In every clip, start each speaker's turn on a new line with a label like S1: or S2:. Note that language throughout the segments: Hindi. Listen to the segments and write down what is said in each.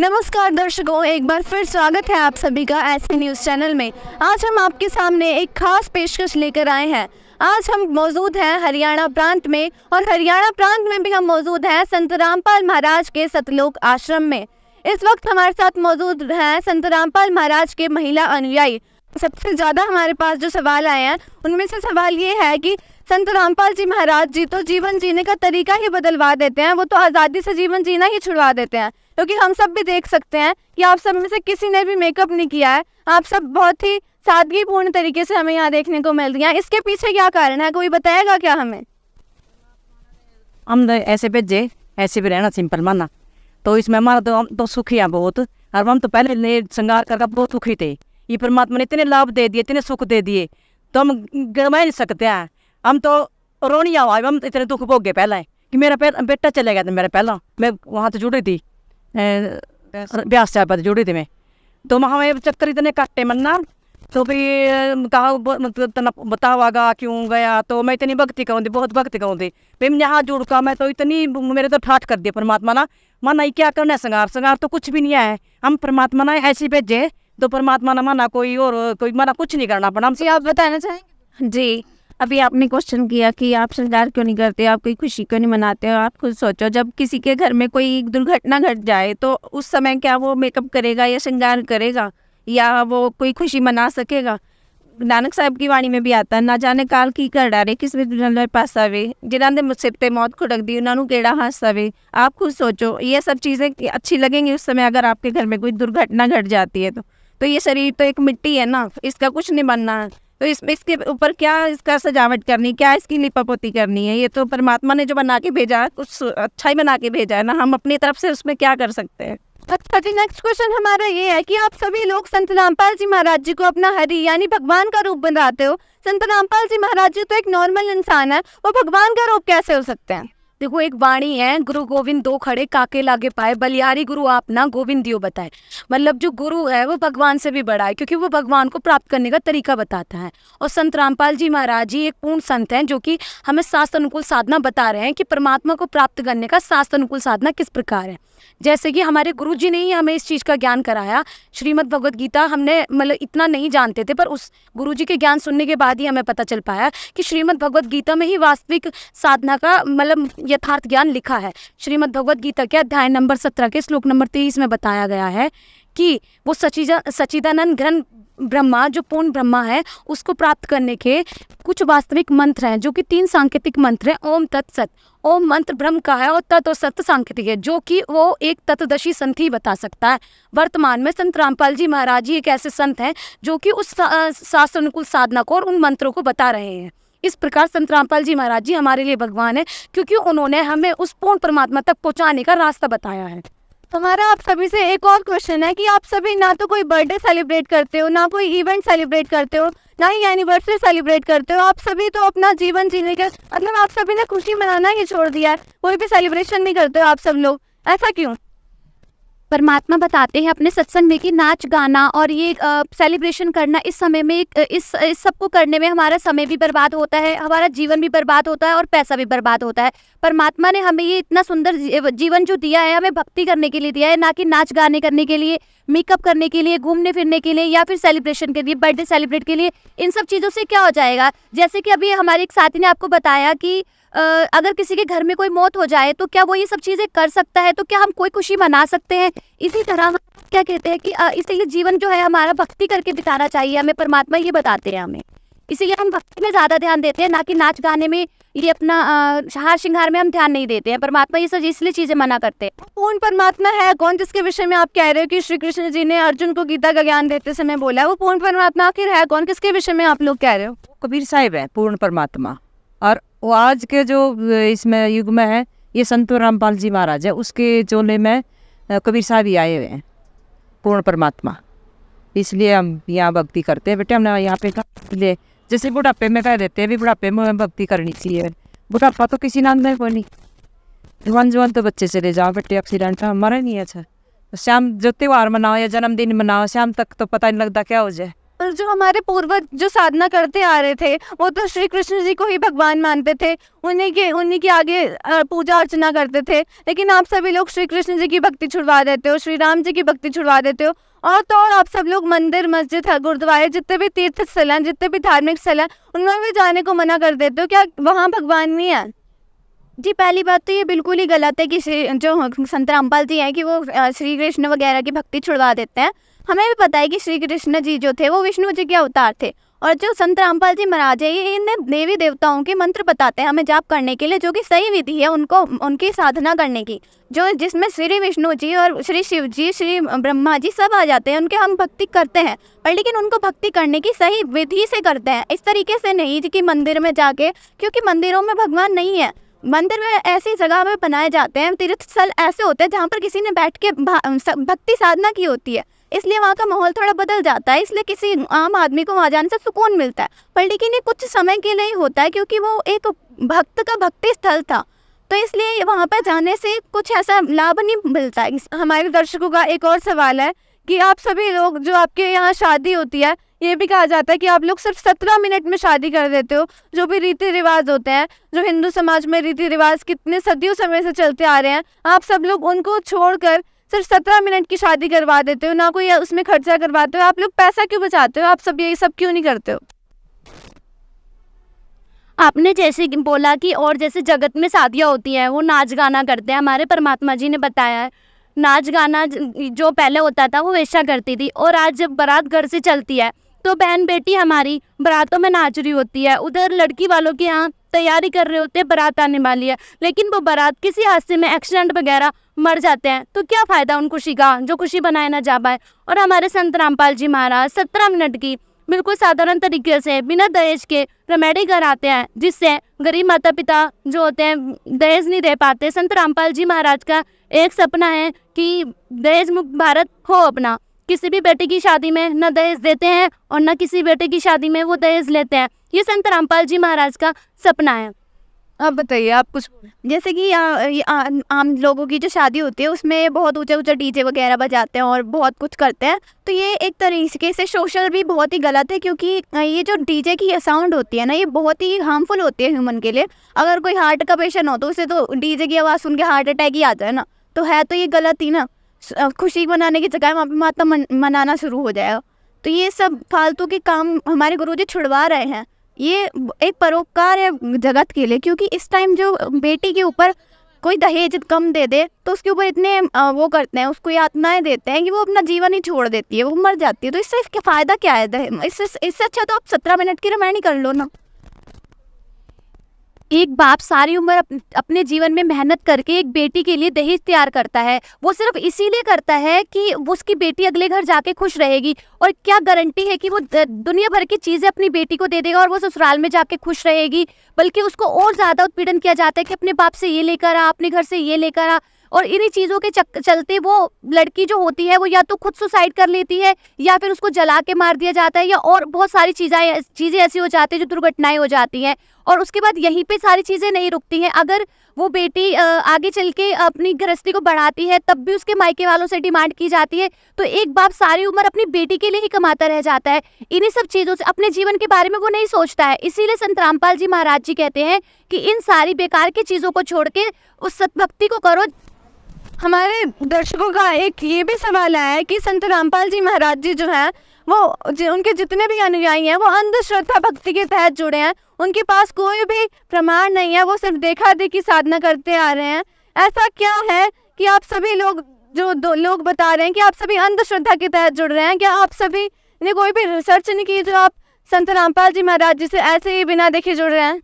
S1: नमस्कार दर्शकों, एक बार फिर स्वागत है आप सभी का ऐसे न्यूज़ चैनल में। आज हम आपके सामने एक खास पेशकश लेकर आए हैं। आज हम मौजूद हैं हरियाणा प्रांत में, और हरियाणा प्रांत में भी हम मौजूद हैं संत रामपाल महाराज के सतलोक आश्रम में। इस वक्त हमारे साथ मौजूद हैं संत रामपाल महाराज के महिला अनुयायी। सबसे ज़्यादा हमारे पास जो सवाल आए हैं उनमें से सवाल ये है कि संत रामपाल जी महाराज जी तो जीवन जीने का तरीका ही बदलवा देते हैं, वो तो आज़ादी से जीवन जीना ही छुड़वा देते हैं। क्योंकि हम सब भी देख सकते हैं कि आप सब में से किसी ने भी मेकअप नहीं किया है, आप सब बहुत ही सादगीपूर्ण तरीके से हमें यहाँ देखने को मिल रही हैं। इसके पीछे क्या कारण है, कोई बताएगा क्या हमें?
S2: हम ऐसे भेजे, ऐसे भी रहना सिंपल माना, तो इसमें हमारा तो हम तो सुखी हैं बहुत। और हम तो पहले ने श्रृंगार करके बहुत सुखी थे। ये परमात्मा ने इतने लाभ दे दिए, इतने सुख दे दिए, तो हम गिनवा नहीं सकते हैं। हम तो रोनी आवा, हम इतने दुख भोगे पहले कि मेरा बेटा चले गया था। मेरा पहला मैं वहाँ तो जुड़ी थी, ब्यास साहब पर जुड़ी थी मैं, तो वहाँ चक्कर इतने काटे मन्ना। तो फिर कहा बतावागा क्यों गया, तो मैं इतनी भक्ति करूँ थी, बहुत भक्ति करूँ थी। फिर यहाँ जुड़ का मैं तो इतनी मेरे तो ठाठ कर दिया परमात्मा ना। माना क्या करना है, श्रृंगार तो कुछ भी नहीं है। हम परमात्मा ना ऐसे भेजे, तो परमात्मा ना माना कोई और कोई माना कुछ नहीं करना पड़ा।
S1: हमसे आप बताना चाहेंगे?
S3: जी, अभी आपने क्वेश्चन किया कि आप श्रृंगार क्यों नहीं करते, आप कोई खुशी क्यों नहीं मनाते हो। आप खुद सोचो, जब किसी के घर में कोई दुर्घटना घट जाए तो उस समय क्या वो मेकअप करेगा या श्रृंगार करेगा, या वो कोई खुशी मना सकेगा? नानक साहब की वाणी में भी आता है, ना जाने काल की कर डारे किस में पास आवे, जिन्होंने मुझसे पे मौत खुड़क दी उन्होंने केड़ा हास आवे। आप खुद सोचो, ये सब चीज़ें अच्छी लगेंगी उस समय अगर आपके घर में कोई दुर्घटना घट जाती है तो ये शरीर तो एक मिट्टी है ना, इसका कुछ नहीं बनना है। तो इसके ऊपर क्या इसका सजावट करनी, क्या इसकी लिपापोती करनी है? ये तो परमात्मा ने जो बना के भेजा है, कुछ अच्छा ही बना के भेजा है ना, हम अपनी तरफ से उसमें क्या कर सकते हैं।
S1: अच्छा जी, नेक्स्ट क्वेश्चन हमारा ये है कि आप सभी लोग संत रामपाल जी महाराज जी को अपना हरि यानी भगवान का रूप बनाते हो। संत रामपाल जी महाराज जी तो एक नॉर्मल इंसान है, वो भगवान का रूप कैसे हो सकते हैं?
S4: देखो, एक वाणी है, गुरु गोविंद दो खड़े काके लागे पाए, बलियारी गुरु आप ना गोविंद दियो बताए। मतलब जो गुरु है वो भगवान से भी बड़ा है, क्योंकि वो भगवान को प्राप्त करने का तरीका बताता है। और संत रामपाल जी महाराज जी एक पूर्ण संत हैं, जो कि हमें शास्त्र अनुकूल साधना बता रहे हैं कि परमात्मा को प्राप्त करने का शास्त्र अनुकूल साधना किस प्रकार है। जैसे कि हमारे गुरु जी ने ही हमें इस चीज़ का ज्ञान कराया। श्रीमद् भगवद गीता हमने मतलब इतना नहीं जानते थे, पर उस गुरु जी के ज्ञान सुनने के बाद ही हमें पता चल पाया कि श्रीमद् भगवद गीता में ही वास्तविक साधना का मतलब यथार्थ ज्ञान लिखा है। श्रीमद् भगवद गीता के अध्याय नंबर 17 के श्लोक नंबर 23 में बताया गया है कि वो सच्चिदानंद घन ब्रह्मा, जो पूर्ण ब्रह्मा है, उसको प्राप्त करने के कुछ वास्तविक मंत्र हैं, जो कि 3 सांकेतिक मंत्र हैं। ओम तत्सत, ओम मंत्र ब्रह्म का है और तत् और सत्य सांकेतिक है, जो कि वो एक तत्वदर्शी संत ही बता सकता है। वर्तमान में संत रामपाल जी महाराज जी एक ऐसे संत हैं जो कि उस शास्त्र अनुकूल साधना को और उन मंत्रों को बता रहे हैं। इस प्रकार संत रामपाल जी महाराज जी हमारे लिए भगवान है, क्योंकि उन्होंने हमें उस पूर्ण परमात्मा तक पहुँचाने का रास्ता बताया है।
S1: हमारा आप सभी से एक और क्वेश्चन है कि आप सभी ना तो कोई बर्थडे सेलिब्रेट करते हो, ना कोई इवेंट सेलिब्रेट करते हो, ना ही एनिवर्सरी सेलिब्रेट करते हो। आप सभी तो अपना जीवन जीने का मतलब आप सभी ने खुशी मनाना ही छोड़ दिया है, कोई भी सेलिब्रेशन नहीं करते हो आप सब लोग, ऐसा क्यों?
S3: परमात्मा बताते हैं अपने सत्संग में कि नाच गाना और ये सेलिब्रेशन करना इस समय में इस सब को करने में हमारा समय भी बर्बाद होता है, हमारा जीवन भी बर्बाद होता है और पैसा भी बर्बाद होता है। परमात्मा ने हमें ये इतना सुंदर जीवन जो दिया है, हमें भक्ति करने के लिए दिया है, ना कि नाच गाने करने के लिए, मेकअप करने के लिए, घूमने फिरने के लिए, या फिर सेलिब्रेशन के लिए, बर्थडे सेलिब्रेट के लिए। इन सब चीज़ों से क्या हो जाएगा? जैसे कि अभी हमारे एक साथी ने आपको बताया कि अगर किसी के घर में कोई मौत हो जाए तो क्या वो ये सब चीज़ें कर सकता है, तो क्या हम कोई खुशी मना सकते हैं? इसी तरह हम क्या कहते हैं कि इसलिए जीवन जो है हमारा भक्ति करके बिताना चाहिए, हमें परमात्मा ये बताते हैं हमें। इसीलिए हम भक्ति में ज़्यादा ध्यान देते हैं, ना कि नाच गाने में, ये अपना हार श्रृंगार में हम ध्यान नहीं देते हैं। परमात्मा ये सब इसलिए चीज़ें मना करते हैं।
S1: पूर्ण परमात्मा है कौन जिसके विषय में आप कह रहे हो कि श्री कृष्ण जी ने अर्जुन को गीता का ज्ञान देते समय बोला, वो पूर्ण परमात्मा आखिर है कौन, किसके विषय में आप लोग कह रहे हो?
S2: कबीर साहिब है पूर्ण परमात्मा, और वो आज के जो इसमें युग में है ये संत रामपाल जी महाराज है, उसके चोले में कबीर साहब ही आए हुए हैं, पूर्ण परमात्मा। इसलिए हम यहाँ भक्ति करते हैं बेटे। हमने यहाँ पे इसलिए जैसे बुढ़ापे में कह देते हैं भी बुढ़ापे में भक्ति करनी चाहिए। बुढ़ापा तो किसी नाम में कोई नहीं, जवान जवान तो बच्चे चले जाओ बेटे, एक्सीडेंट हमारा नहीं है। अच्छा, शाम जो त्यौहार मनाओ या जन्मदिन मनाओ, शाम तक तो पता नहीं लगता क्या हो जाए।
S1: और जो हमारे पूर्वज जो साधना करते आ रहे थे वो तो श्री कृष्ण जी को ही भगवान मानते थे, उन्हीं के आगे पूजा अर्चना करते थे। लेकिन आप सभी लोग श्री कृष्ण जी की भक्ति छुड़वा देते हो, श्री राम जी की भक्ति छुड़वा देते हो। और तो और आप सब लोग मंदिर, मस्जिद, गुरुद्वारे, जितने भी तीर्थ स्थल हैं, जितने भी धार्मिक स्थल हैं, उनमें भी जाने को मना कर देते हो। क्या वहाँ भगवान नहीं है?
S3: जी, पहली बात तो ये बिल्कुल ही गलत है कि जो संत रामपाल जी हैं कि वो श्री कृष्ण वगैरह की भक्ति छुड़वा देते हैं। हमें भी पता है कि श्री कृष्ण जी जो थे वो विष्णु जी के अवतार थे, और जो संत रामपाल जी महाराज है ये इन्हें देवी देवताओं के मंत्र बताते हैं हमें जाप करने के लिए, जो कि सही विधि है उनको उनकी साधना करने की, जो जिसमें श्री विष्णु जी और श्री शिव जी, श्री ब्रह्मा जी सब आ जाते हैं, उनके हम भक्ति करते हैं। पर लेकिन उनको भक्ति करने की सही विधि से करते हैं, इस तरीके से नहीं कि मंदिर में जाके, क्योंकि मंदिरों में भगवान नहीं है। मंदिर में ऐसी जगह में बनाए जाते हैं, तीर्थ स्थल ऐसे होते हैं जहाँ पर किसी ने बैठ के भक्ति साधना की होती है, इसलिए वहाँ का माहौल थोड़ा बदल जाता है, इसलिए किसी आम आदमी को वहाँ जाने से सुकून मिलता है। पर लेकिन ये कुछ समय के लिए ही होता है, क्योंकि वो एक भक्त का भक्ति स्थल था, तो इसलिए वहाँ पर जाने से कुछ ऐसा लाभ नहीं मिलता है।
S1: हमारे दर्शकों का एक और सवाल है कि आप सभी लोग जो आपके यहाँ शादी होती है, ये भी कहा जाता है कि आप लोग सिर्फ 17 मिनट में शादी कर देते हो। जो भी रीति रिवाज होते हैं, जो हिंदू समाज में रीति रिवाज कितने सदियों समय से चलते आ रहे हैं, आप सब लोग उनको छोड़कर सिर्फ 17 मिनट की शादी करवा देते हो, ना कोई उसमें खर्चा करवाते हो। आप लोग पैसा क्यों बचाते हो? आप सब ये सब क्यों नहीं करते हो?
S3: आपने जैसे कि बोला कि और जैसे जगत में शादियाँ होती हैं वो नाच गाना करते हैं, हमारे परमात्मा जी ने बताया है नाच गाना जो पहले होता था वो वेश्या करती थी, और आज जब बारात घर से चलती है तो बहन बेटी हमारी बारातों में नाच रही होती है, उधर लड़की वालों के यहाँ तैयारी कर रहे होते हैं, बारात आने वाली है, लेकिन वो बारात किसी हादसे में एक्सीडेंट वगैरह मर जाते हैं, तो क्या फ़ायदा उन खुशी का जो खुशी बनाए ना जा पाए। और हमारे संत रामपाल जी महाराज 17 मिनट की बिल्कुल साधारण तरीके से बिना दहेज के रेमेडी कराते हैं, जिससे गरीब माता पिता जो होते हैं दहेज नहीं दे पाते। संत रामपाल जी महाराज का एक सपना है कि दहेज मुक्त भारत हो अपना, किसी भी बेटे की शादी में न दहेज देते हैं और न किसी बेटे की शादी में वो दहेज लेते हैं। ये संत रामपाल जी महाराज का सपना है।
S1: आप बताइए, आप कुछ।
S3: जैसे कि आम लोगों की जो शादी होती है उसमें बहुत ऊंचा ऊंचा डीजे वगैरह बजाते हैं और बहुत कुछ करते हैं, तो ये एक तरीके से सोशल भी बहुत ही गलत है, क्योंकि ये जो डीजे की साउंड होती है ना, ये बहुत ही हार्मफुल होती है ह्यूमन के लिए। अगर कोई हार्ट का पेशेंट हो तो उसे तो डीजे की आवाज़ सुन के हार्ट अटैक ही आ जाए ना, तो है तो ये गलत ही ना। खुशी मनाने की जगह वहाँ पे माता मनाना शुरू हो जाएगा। तो ये सब फालतू के काम हमारे गुरुजी छुड़वा रहे हैं। ये एक परोपकार है जगत के लिए, क्योंकि इस टाइम जो बेटी के ऊपर कोई दहेज कम दे दे तो उसके ऊपर इतने वो करते हैं, उसको यातनाएं देते हैं कि वो अपना जीवन ही छोड़ देती है, वो मर जाती है। तो इससे फ़ायदा क्या है? इससे अच्छा तो आप 17 मिनट की रामायण कर लो ना। एक बाप सारी उम्र अपने जीवन में मेहनत करके एक बेटी के लिए दहेज तैयार करता है, वो सिर्फ इसीलिए करता है कि उसकी बेटी अगले घर जाके खुश रहेगी, और क्या गारंटी है कि वो दुनिया भर की चीज़ें अपनी बेटी को दे देगा और वो ससुराल में जाके खुश रहेगी। बल्कि उसको और ज़्यादा उत्पीड़न किया जाता है कि अपने बाप से ये लेकर आ, अपने घर से ये लेकर आ, और इन्हीं चीज़ों के चलते वो लड़की जो होती है वो या तो खुद सुसाइड कर लेती है या फिर उसको जला के मार दिया जाता है, या और बहुत सारी चीज़ें ऐसी हो जाती है जो दुर्घटनाएं हो जाती हैं। और उसके बाद यहीं पे सारी चीज़ें नहीं रुकती हैं। अगर वो बेटी आगे चल के अपनी गृहस्थी को बढ़ाती है तब भी उसके मायके वालों से डिमांड की जाती है, तो एक बाप सारी उम्र अपनी बेटी के लिए ही कमाता रह जाता है। इन्हीं सब चीज़ों से अपने जीवन के बारे में वो नहीं सोचता है। इसीलिए संत रामपाल जी महाराज जी कहते हैं कि इन सारी बेकार की चीज़ों को छोड़ के उस सतभक्ति को करो।
S1: हमारे दर्शकों का एक ये भी सवाल आया है कि संत रामपाल जी महाराज जी जो हैं वो उनके जितने भी अनुयायी हैं वो अंधश्रद्धा भक्ति के तहत जुड़े हैं, उनके पास कोई भी प्रमाण नहीं है, वो सिर्फ देखा देखी साधना करते आ रहे हैं। ऐसा क्या है कि आप सभी लोग जो लोग बता रहे हैं कि आप सभी अंधश्रद्धा के तहत जुड़ रहे हैं? क्या आप सभी ने कोई भी रिसर्च नहीं की जो आप संत रामपाल जी महाराज जी से ऐसे ही बिना देखे जुड़ रहे हैं?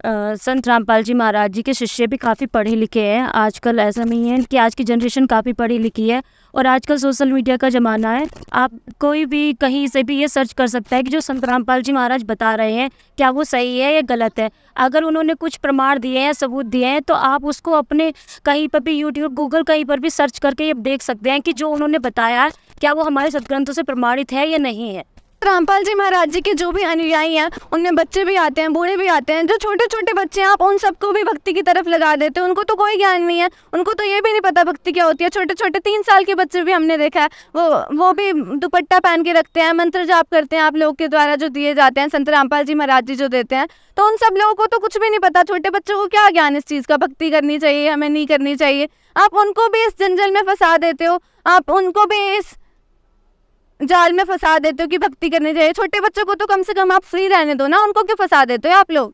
S5: संत रामपाल जी महाराज जी के शिष्य भी काफ़ी पढ़े लिखे हैं। आजकल ऐसा नहीं है कि आज की जनरेशन काफ़ी पढ़ी लिखी है, और आजकल सोशल मीडिया का ज़माना है। आप कोई भी कहीं से भी ये सर्च कर सकता है कि जो संत रामपाल जी महाराज बता रहे हैं क्या वो सही है या गलत है। अगर उन्होंने कुछ प्रमाण दिए हैं, सबूत दिए हैं, तो आप उसको अपने कहीं पर भी यूट्यूब, गूगल कहीं पर भी सर्च करके ये देख सकते हैं कि जो उन्होंने बताया क्या वो हमारे सदग्रंथों से प्रमाणित है या नहीं है।
S1: रामपाल जी महाराज जी के जो भी अनुयायी हैं उनमें बच्चे भी आते हैं, बूढ़े भी आते हैं। जो छोटे छोटे बच्चे हैं आप उन सबको भी भक्ति की तरफ लगा देते हैं। उनको तो कोई ज्ञान नहीं है, उनको तो ये भी नहीं पता भक्ति क्या होती है। छोटे छोटे 3 साल के बच्चे भी हमने देखा है, वो भी दुपट्टा पहन के रखते हैं, मंत्र जाप करते हैं आप लोगों के द्वारा जो दिए जाते हैं, संत रामपाल जी महाराज जी जो देते हैं। तो उन सब लोगों को तो कुछ भी नहीं पता। छोटे बच्चों को क्या ज्ञान इस चीज़ का, भक्ति करनी चाहिए हमें नहीं करनी चाहिए। आप उनको भी इस जंजल में फंसा देते हो, आप उनको भी इस जाल में फंसा देते हो कि भक्ति करनी चाहिए। छोटे बच्चों को तो कम से कम आप फ्री रहने दो ना, उनको क्यों फंसा देते हो आप लोग।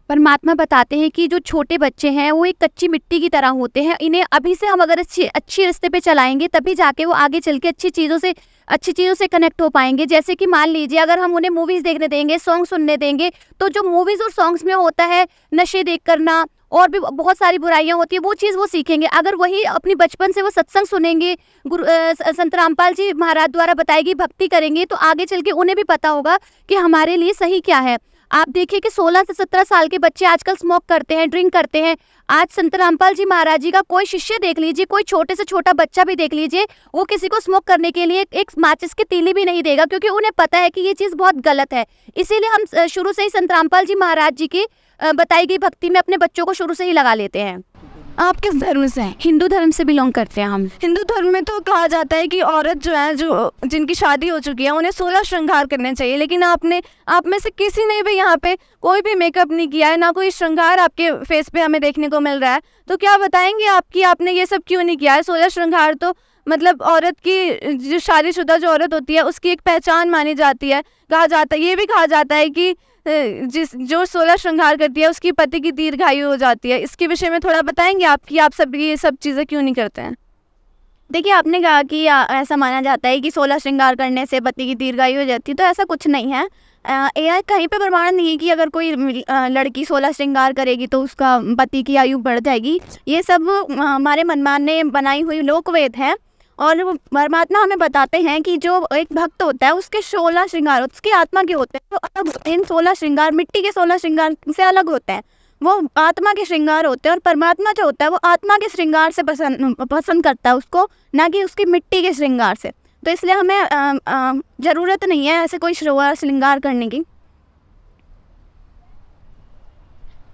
S3: परमात्मा बताते हैं कि जो छोटे बच्चे हैं वो एक कच्ची मिट्टी की तरह होते हैं। इन्हें अभी से हम अगर अच्छी रास्ते पे चलाएंगे तभी जाके वो आगे चल के अच्छी चीज़ों से कनेक्ट हो पाएंगे। जैसे कि मान लीजिए अगर हम उन्हें मूवीज़ देखने देंगे, सॉन्ग सुनने देंगे, तो जो मूवीज़ और सॉन्ग्स में होता है नशे देख करना और भी बहुत सारी बुराइयां होती है, वो चीज़ वो सीखेंगे। अगर वही अपनी बचपन से वो सत्संग सुनेंगे, संत रामपाल जी महाराज द्वारा बताएगी भक्ति करेंगे, तो आगे चल के उन्हें भी पता होगा कि हमारे लिए सही क्या है। आप देखिए कि 16 से 17 साल के बच्चे आजकल स्मोक करते हैं, ड्रिंक करते हैं। आज संत रामपाल जी महाराज जी का कोई शिष्य देख लीजिए, कोई छोटे से छोटा बच्चा भी देख लीजिए, वो किसी को स्मोक करने के लिए एक माचिस की तीली भी नहीं देगा, क्योंकि उन्हें पता है कि ये चीज़ बहुत गलत है। इसीलिए हम शुरू से ही संत रामपाल जी महाराज जी की बताई गई भक्ति में अपने बच्चों को शुरू से ही लगा लेते हैं।
S1: आप किस धर्म से हैं?
S3: हिंदू धर्म से बिलोंग करते हैं हम।
S1: हिंदू धर्म में तो कहा जाता है कि औरत जो है, जो जिनकी शादी हो चुकी है, उन्हें 16 श्रृंगार करने चाहिए। लेकिन आप में से किसी ने भी यहाँ पे कोई भी मेकअप नहीं किया है, ना कोई श्रृंगार आपके फेस पे हमें देखने को मिल रहा है। तो क्या बताएंगे आपकी आपने ये सब क्यों नहीं किया है? 16 श्रृंगार तो मतलब औरत की, जो शादीशुदा जो औरत होती है उसकी एक पहचान मानी जाती है। ये भी कहा जाता है कि जो 16 श्रृंगार करती है उसकी पति की दीर्घायु हो जाती है। इसके विषय में थोड़ा बताएंगे आप कि आप सब ये सब चीज़ें क्यों नहीं करते हैं?
S3: देखिए, आपने कहा कि ऐसा माना जाता है कि 16 श्रृंगार करने से पति की दीर्घायु हो जाती है, तो ऐसा कुछ नहीं है। कहीं पे प्रमाण नहीं है कि अगर कोई लड़की 16 श्रृंगार करेगी तो उसका पति की आयु बढ़ जाएगी। ये सब हमारे मनमान ने बनाई हुई लोकवेद है। और परमात्मा हमें बताते हैं कि जो एक भक्त होता है उसके 16 श्रृंगार उसकी आत्मा के होते हैं, तो अलग इन 16 श्रृंगार मिट्टी के 16 श्रृंगार से अलग होते हैं। वो आत्मा के श्रृंगार होते हैं, और परमात्मा जो होता है वो आत्मा के श्रृंगार से पसंद करता है उसको, ना कि उसकी मिट्टी के श्रृंगार से। तो इसलिए हमें ज़रूरत नहीं है ऐसे कोई श्रृंगार करने की।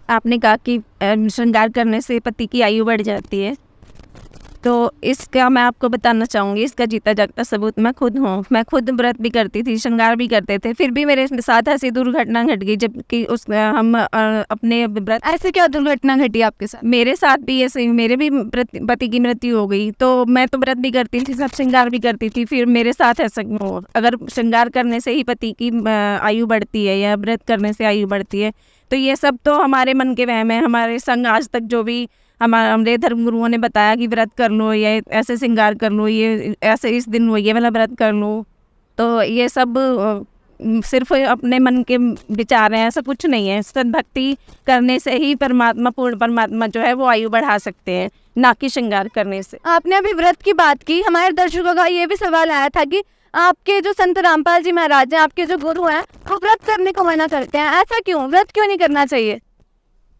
S6: आपने कहा कि श्रृंगार करने से पति की आयु बढ़ जाती है, तो इसका मैं आपको बताना चाहूँगी, इसका जीता जागता सबूत मैं खुद हूँ। मैं खुद व्रत भी करती थी, श्रृंगार भी करते थे, फिर भी मेरे साथ ऐसी दुर्घटना घट गई। जबकि हम अपने व्रत।
S1: ऐसे क्या दुर्घटना घटी आपके साथ?
S6: मेरे साथ भी ऐसे, मेरे भी पति की मृत्यु हो गई। तो मैं तो व्रत भी करती थी, सब श्रृंगार भी करती थी, फिर मेरे साथ ऐसा हो। अगर श्रृंगार करने से ही पति की आयु बढ़ती है या व्रत करने से आयु बढ़ती है, तो ये सब तो हमारे मन के वहम है। हमारे संग आज तक जो भी हमारे धर्म गुरुओं ने बताया कि व्रत कर लो, या ऐसे श्रृंगार कर लो, ये ऐसे इस दिन वो ये वाला व्रत कर लो, तो ये सब सिर्फ अपने मन के विचार हैं, ऐसा कुछ नहीं है। सद्भक्ति करने से ही पूर्ण परमात्मा जो है वो आयु बढ़ा सकते हैं, ना कि श्रृंगार करने से।
S1: आपने अभी व्रत की बात की, हमारे दर्शकों का ये भी सवाल आया था कि आपके जो संत रामपाल जी महाराज हैं, आपके जो गुरु हैं, वो व्रत करने को मना करते हैं, ऐसा क्यों? व्रत क्यों नहीं करना चाहिए?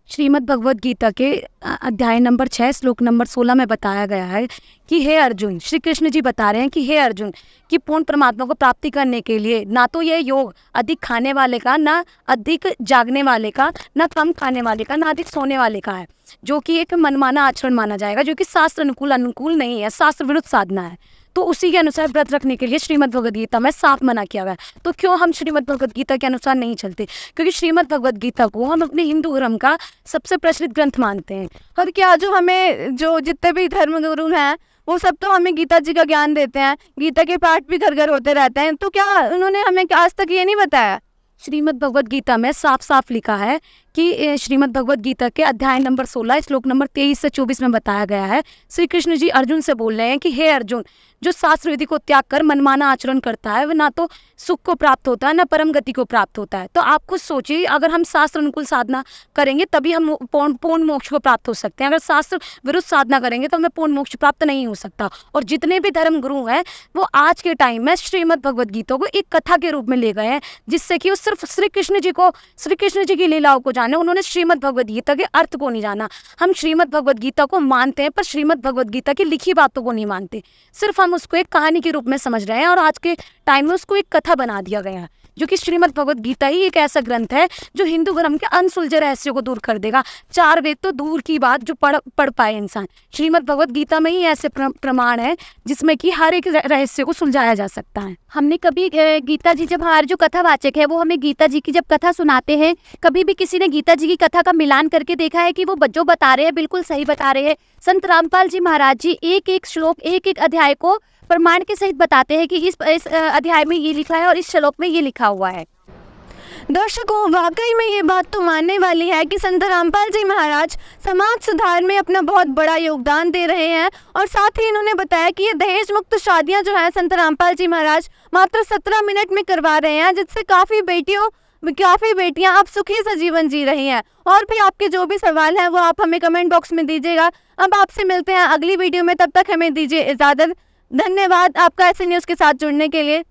S4: श्रीमद् भगवद गीता के अध्याय नंबर 6 श्लोक नंबर 16 में बताया गया है कि हे अर्जुन, श्री कृष्ण जी बता रहे हैं कि हे अर्जुन, कि पूर्ण परमात्मा को प्राप्ति करने के लिए ना तो ये योग अधिक खाने वाले का, ना अधिक जागने वाले का, ना कम खाने वाले का, ना अधिक सोने वाले का है, जो कि एक मनमाना आचरण माना जाएगा, जो कि शास्त्र अनुकूल नहीं है, शास्त्र विरुद्ध साधना है। तो उसी के अनुसार व्रत रखने के लिए श्रीमद् भगवद गीता में साफ मना किया गया। तो क्यों हम श्रीमद् भगवद गीता के अनुसार नहीं चलते? क्योंकि श्रीमद् भगवद गीता को हम अपने हिंदू धर्म का सबसे प्रचलित ग्रंथ मानते हैं।
S1: और क्या जो जितने भी धर्म गुरु हैं वो सब तो हमें गीता जी का ज्ञान देते हैं, गीता के पाठ भी घर घर होते रहते हैं, तो क्या उन्होंने हमें आज तक ये नहीं बताया?
S4: श्रीमद् भगवद गीता में साफ साफ लिखा है कि श्रीमद् भगवद गीता के अध्याय नंबर 16 श्लोक नंबर 23 से 24 में बताया गया है, श्री कृष्ण जी अर्जुन से बोल रहे हैं कि हे अर्जुन, जो शास्त्र विधि को त्याग कर मनमाना आचरण करता है वह ना तो सुख को प्राप्त होता है, ना परम गति को प्राप्त होता है। तो आप खुद सोचिए, अगर हम शास्त्र अनुकूल साधना करेंगे तभी हम पूर्ण मोक्ष को प्राप्त हो सकते हैं। अगर शास्त्र विरुद्ध साधना करेंगे तो हमें पूर्ण मोक्ष प्राप्त नहीं हो सकता। और जितने भी धर्म गुरु हैं वो आज के टाइम में श्रीमद् भगवद गीता को एक कथा के रूप में ले गए हैं, जिससे कि वो सिर्फ श्री कृष्ण जी की लीलाओं को जाने, उन्होंने श्रीमद् भगवद गीता के अर्थ को नहीं जाना। हम श्रीमद् भगवद गीता को मानते हैं पर श्रीमद् भगवद गीता की लिखी बातों को नहीं मानते, सिर्फ हम उसको एक कहानी के रूप में समझ रहे हैं और आज के टाइम में उसको एक कथा बना दिया गया है। जो कि श्रीमद् भगवद गीता ही एक ऐसा ग्रंथ है जो हिंदू धर्म के अनसुलझे रहस्यों को दूर कर देगा। 4 वेद तो दूर की बात जो पढ़ पाए इंसान, श्रीमद् भगवद गीता में ही ऐसे प्रमाण है जिसमें कि हर एक रहस्य को सुलझाया जा सकता है।
S3: हमने कभी गीता जी, जब हमारे जो कथावाचक है वो हमें गीता जी की जब कथा सुनाते हैं, कभी भी किसी ने गीता जी की कथा का मिलान करके देखा है कि वो जो बता रहे हैं बिल्कुल सही बता रहे हैं? संत रामपाल जी महाराज जी एक एक श्लोक, एक एक अध्याय को प्रमाण के सहित बताते हैं कि इस अध्याय में ये लिखा है और इस श्लोक में ये लिखा हुआ है।
S1: दर्शकों, वाकई में ये बात तो मानने वाली है कि संत रामपाल जी महाराज समाज सुधार में अपना बहुत बड़ा योगदान दे रहे हैं। और साथ ही इन्होंने बताया कि ये दहेज मुक्त शादियां जो है संत रामपाल जी महाराज मात्र 17 मिनट में करवा रहे हैं, जिससे काफ़ी बेटियां अब सुखी सा जीवन जी रही हैं। और भी आपके जो भी सवाल हैं वो आप हमें कमेंट बॉक्स में दीजिएगा। अब आपसे मिलते हैं अगली वीडियो में, तब तक हमें दीजिए इजाज़त। धन्यवाद आपका ऐसे न्यूज़ के साथ जुड़ने के लिए।